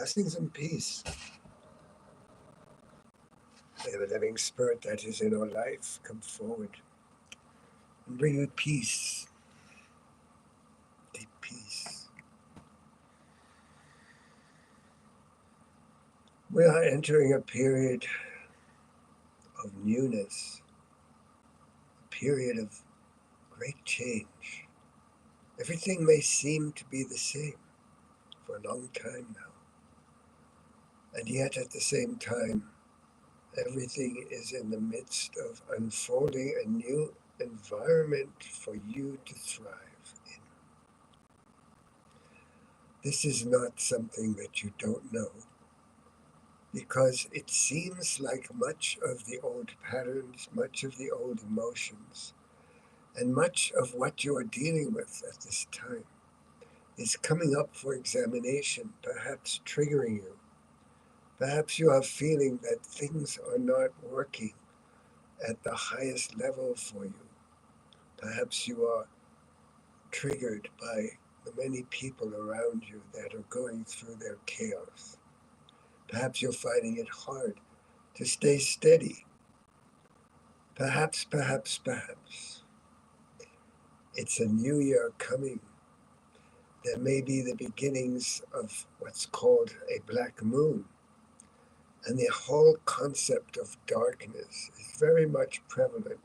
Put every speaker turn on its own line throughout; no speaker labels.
Blessings and peace. May the living spirit that is in our life come forward and bring you peace, deep peace. We are entering a period of newness, a period of great change. Everything may seem to be the same for a long time now, and yet at the same time, everything is in the midst of unfolding a new environment for you to thrive in. This is not something that you don't know, because it seems like much of the old patterns, much of the old emotions, and much of what you are dealing with at this time is coming up for examination, perhaps triggering you. Perhaps you are feeling that things are not working at the highest level for you. Perhaps you are triggered by the many people around you that are going through their chaos. Perhaps you're finding it hard to stay steady. Perhaps, it's a new year coming. There may be the beginnings of what's called a black moon. And the whole concept of darkness is very much prevalent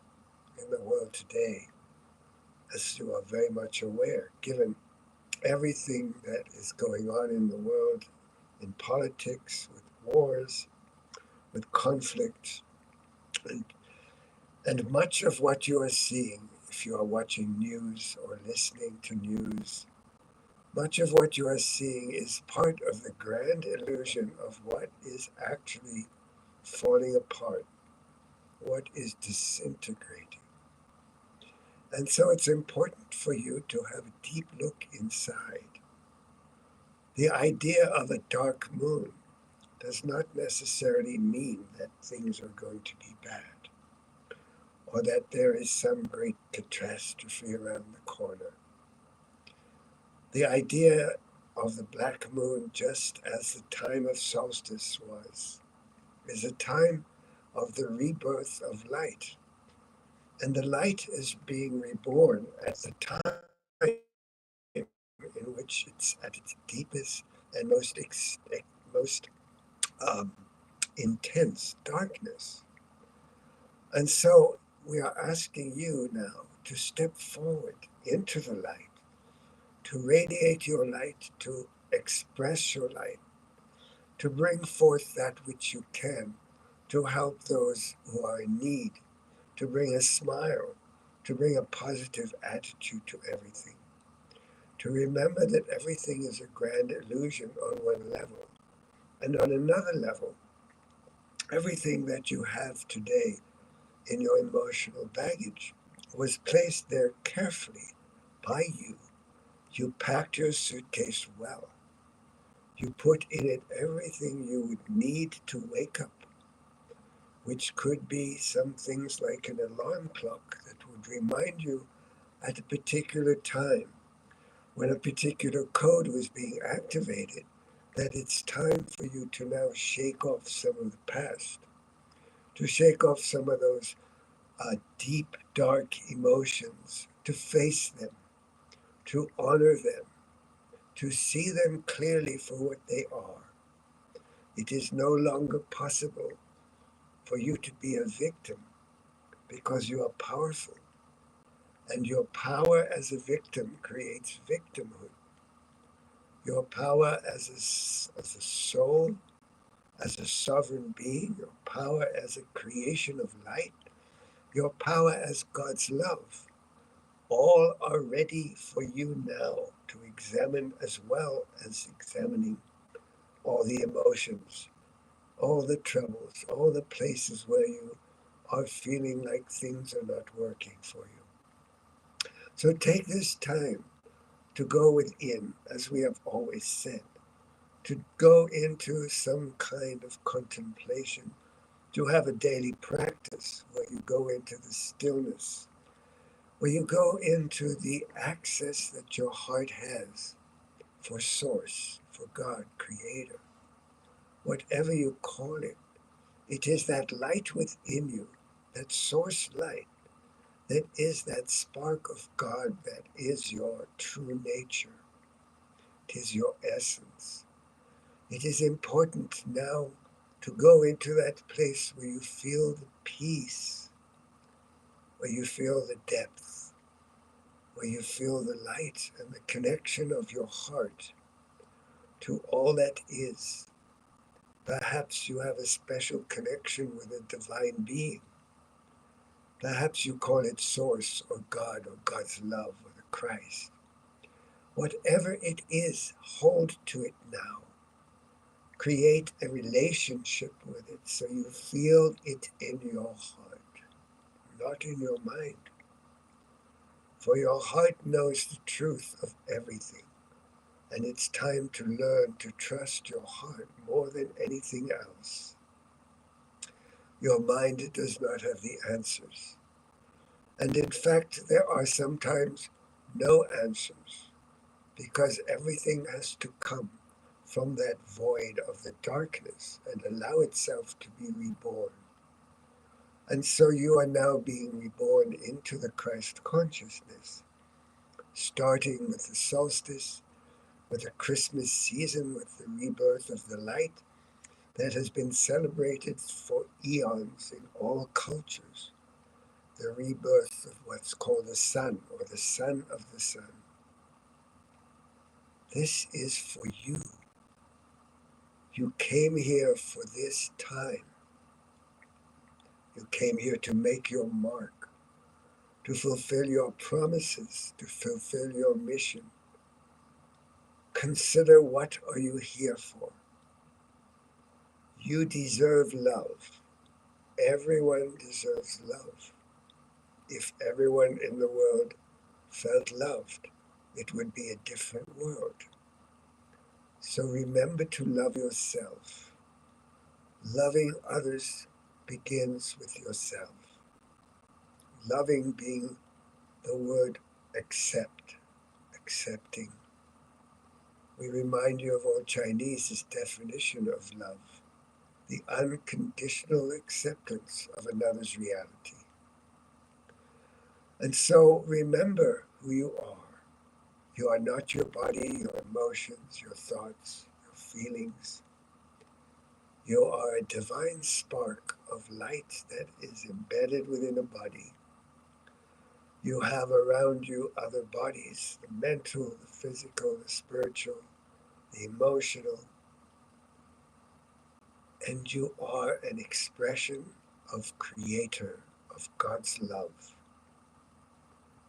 in the world today, as you are very much aware, given everything that is going on in the world, in politics, with wars, with conflict, and much of what you are seeing, if you are watching news or listening to news, much of what you are seeing is part of the grand illusion of what is actually falling apart, what is disintegrating. And so it's important for you to have a deep look inside. The idea of a dark moon does not necessarily mean that things are going to be bad, or that there is some great catastrophe around the corner. The idea of the black moon, just as the time of solstice was, is a time of the rebirth of light. And the light is being reborn at the time in which it's at its deepest and most intense darkness. And so we are asking you now to step forward into the light, to radiate your light, to express your light, to bring forth that which you can, to help those who are in need, to bring a smile, to bring a positive attitude to everything, to remember that everything is a grand illusion on one level, and on another level, everything that you have today in your emotional baggage was placed there carefully by you. You packed your suitcase well. You put in it everything you would need to wake up, which could be some things like an alarm clock that would remind you at a particular time when a particular code was being activated that it's time for you to now shake off some of the past, to shake off some of those deep, dark emotions, to face them, to honor them, to see them clearly for what they are. It is no longer possible for you to be a victim because you are powerful. And your power as a victim creates victimhood. Your power as a soul, as a sovereign being, your power as a creation of light, your power as God's love, all are ready for you now to examine, as well as examining all the emotions, all the troubles, all the places where you are feeling like things are not working for you. So take this time to go within, as we have always said, to go into some kind of contemplation, to have a daily practice where you go into the stillness, where you go into the access that your heart has for Source, for God, Creator, whatever you call it. It is that light within you, that source light, that is that spark of God that is your true nature. It is your essence. It is important now to go into that place where you feel the peace, where you feel the depth, where you feel the light and the connection of your heart to all that is. Perhaps you have a special connection with a divine being. Perhaps you call it Source or God or God's love or the Christ. Whatever it is, hold to it now. Create a relationship with it so you feel it in your heart, not in your mind. For your heart knows the truth of everything. And it's time to learn to trust your heart more than anything else. Your mind does not have the answers. And in fact, there are sometimes no answers because everything has to come from that void of the darkness and allow itself to be reborn. And so you are now being reborn into the Christ consciousness, starting with the solstice, with the Christmas season, with the rebirth of the light that has been celebrated for eons in all cultures, the rebirth of what's called the sun, or the son of the sun. This is for you. You came here for this time. You came here to make your mark, to fulfill your promises, to fulfill your mission. Consider, what are you here for? You deserve love. Everyone deserves love. If everyone in the world felt loved, it would be a different world. So remember to love yourself. Loving others begins with yourself. Loving being the word accept, accepting. We remind you of old Chinese's definition of love, the unconditional acceptance of another's reality. And so remember who you are. You are not your body, your emotions, your thoughts, your feelings. You are a divine spark of light that is embedded within a body. You have around you other bodies, the mental, the physical, the spiritual, the emotional, and you are an expression of Creator, of God's love.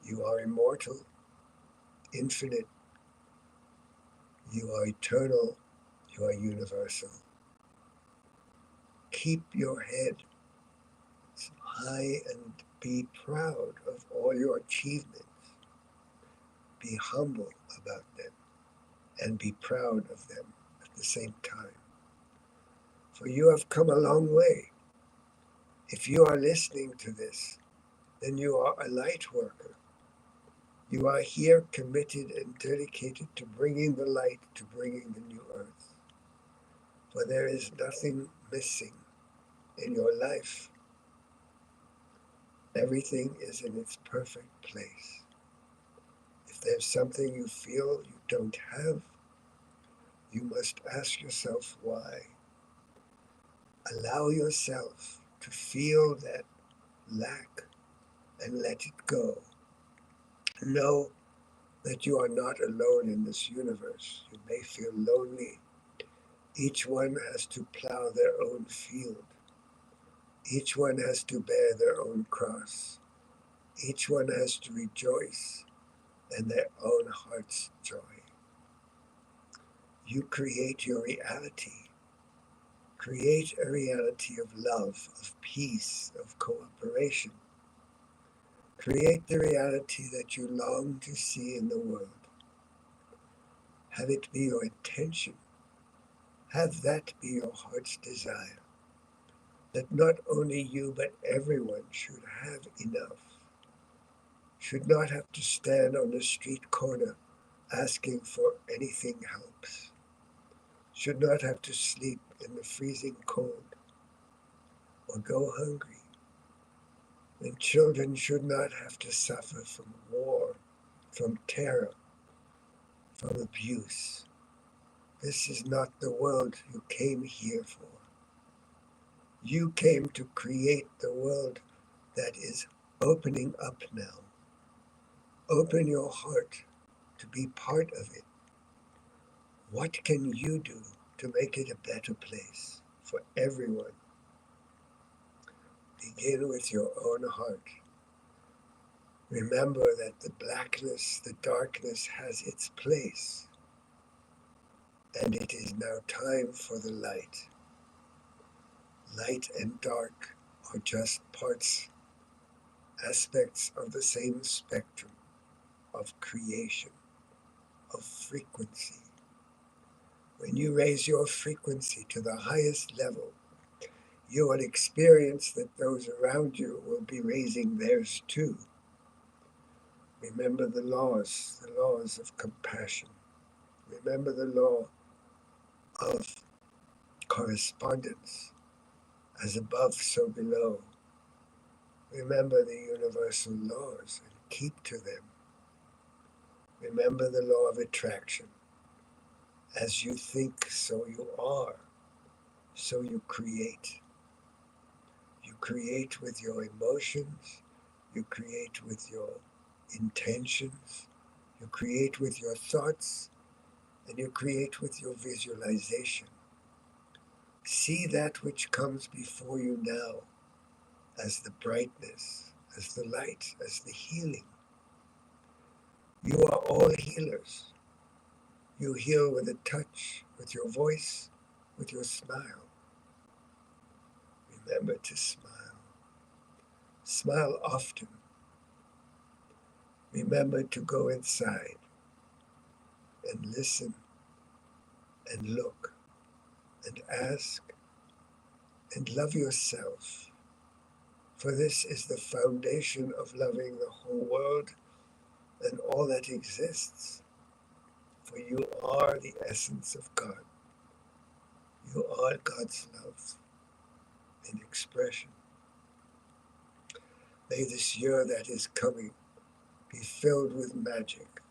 You are immortal, infinite, you are eternal, you are universal. Keep your head high and be proud of all your achievements. Be humble about them and be proud of them at the same time. For you have come a long way. If you are listening to this, then you are a light worker. You are here committed and dedicated to bringing the light, to bringing the new earth. For there is nothing missing in your life. Everything is in its perfect place. If there's something you feel you don't have, you must ask yourself why. Allow yourself to feel that lack and let it go. Know that you are not alone in this universe. You may feel lonely. Each one has to plow their own field. Each one has to bear their own cross. Each one has to rejoice in their own heart's joy. You create your reality. Create a reality of love, of peace, of cooperation. Create the reality that you long to see in the world. Have it be your intention. Have that be your heart's desire. That not only you, but everyone should have enough. Should not have to stand on the street corner asking for anything helps. should not have to sleep in the freezing cold or go hungry, and children should not have to suffer from war, from terror, from abuse. This is not the world you came here for. You came to create the world that is opening up now. Open your heart to be part of it. What can you do to make it a better place for everyone? Begin with your own heart. Remember that the blackness, the darkness has its place, and it is now time for the light. Light and dark are just parts, aspects of the same spectrum of creation, of frequency. When you raise your frequency to the highest level, you will experience that those around you will be raising theirs too. Remember the laws of compassion. Remember the law of correspondence, as above, so below. Remember the universal laws and keep to them. Remember the law of attraction. As you think, so you are, so you create. You create with your emotions, you create with your intentions, you create with your thoughts, and you create with your visualization. See that which comes before you now as the brightness, as the light, as the healing. You are all healers. You heal with a touch, with your voice, with your smile. Remember to smile. Smile often. Remember to go inside and listen and look and ask and love yourself. For this is the foundation of loving the whole world and all that exists. For you are the essence of God. You are God's love in expression. May this year that is coming be filled with magic,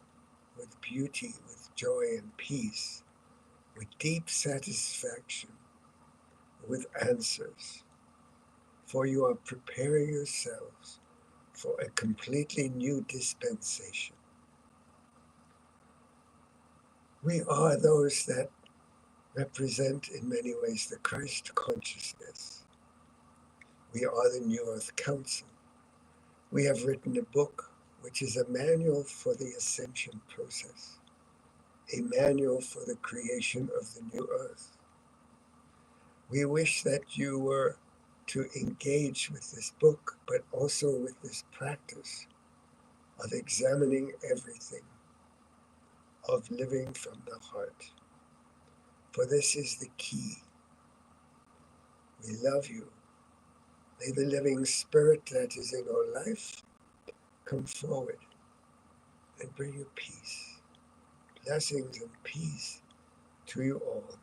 with beauty, with joy and peace, with deep satisfaction, with answers. For you are preparing yourselves for a completely new dispensation. We are those that represent in many ways the Christ consciousness. We are the New Earth Council. We have written a book which is a manual for the ascension process, a manual for the creation of the new earth. We wish that you were to engage with this book, but also with this practice of examining everything, of living from the heart. For this is the key. We love you. May the living spirit that is in our life come forward and bring you peace. Blessings and peace to you all.